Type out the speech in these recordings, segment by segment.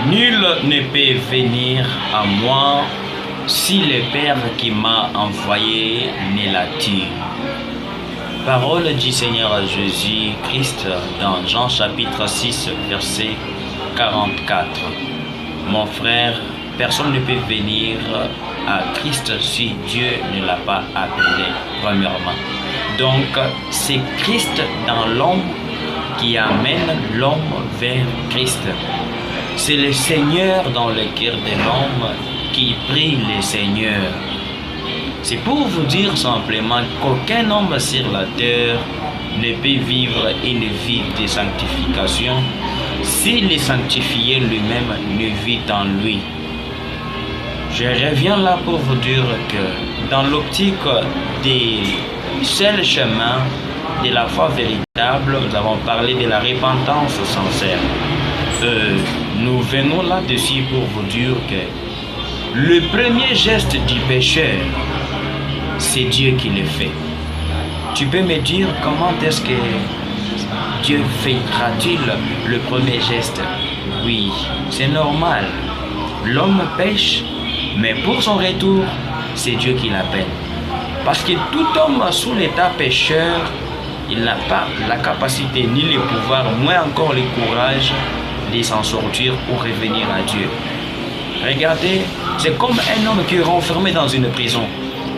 Nul ne peut venir à moi si le Père qui m'a envoyé ne l'attire. Parole du Seigneur Jésus-Christ dans Jean chapitre 6, verset 44. Mon frère, personne ne peut venir à Christ si Dieu ne l'a pas appelé, premièrement. Donc, c'est Christ dans l'homme qui amène l'homme vers Christ. C'est le Seigneur dans le cœur de l'homme qui prie le Seigneur. C'est pour vous dire simplement qu'aucun homme sur la terre ne peut vivre une vie de sanctification si le sanctifié lui-même ne vit en lui. Je reviens là pour vous dire que dans l'optique des seuls chemins de la foi véritable, nous avons parlé de la repentance sincère. Nous venons là-dessus pour vous dire que le premier geste du pécheur, c'est Dieu qui le fait. Tu peux me dire comment est-ce que Dieu fera-t-il le premier geste? Oui, c'est normal. L'homme pêche, mais pour son retour, c'est Dieu qui l'appelle. Parce que tout homme sous l'état pécheur, il n'a pas la capacité ni le pouvoir, moins encore le courage de s'en sortir ou revenir à Dieu. Regardez, c'est comme un homme qui est renfermé dans une prison.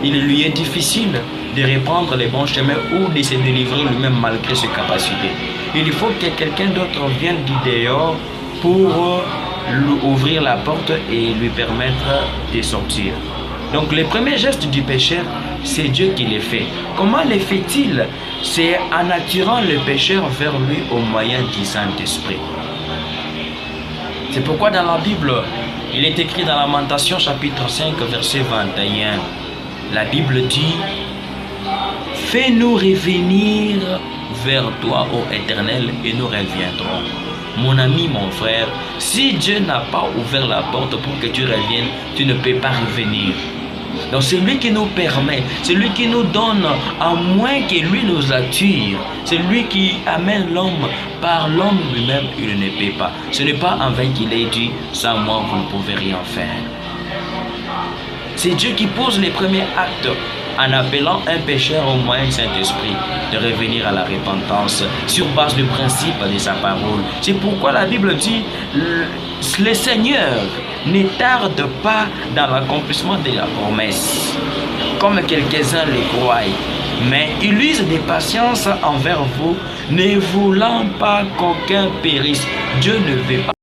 Il lui est difficile de reprendre les bons chemins ou de se délivrer lui-même malgré ses capacités. Il faut que quelqu'un d'autre vienne du dehors pour lui ouvrir la porte et lui permettre de sortir. Donc le premier geste du pécheur, c'est Dieu qui le fait. Comment le fait-il? C'est en attirant le pécheur vers lui au moyen du Saint-Esprit. C'est pourquoi dans la Bible, il est écrit dans Lamentation chapitre 5 verset 21. La Bible dit: fais-nous revenir vers toi, ô Éternel, et nous reviendrons. Mon ami, mon frère, si Dieu n'a pas ouvert la porte pour que tu reviennes, tu ne peux pas revenir. Donc c'est lui qui nous permet, c'est lui qui nous donne, à moins que lui nous attire. C'est lui qui amène l'homme. Par l'homme lui-même, il ne peut pas. Ce n'est pas en vain qu'il est dit: sans moi, vous ne pouvez rien faire. C'est Dieu qui pose les premiers actes en appelant un pécheur au moyen du Saint-Esprit de revenir à la repentance sur base du principe de sa parole. C'est pourquoi la Bible dit: le Seigneur ne tarde pas dans l'accomplissement de la promesse, comme quelques-uns le croient, mais il use de patience envers vous, ne voulant pas qu'aucun périsse. Dieu ne veut pas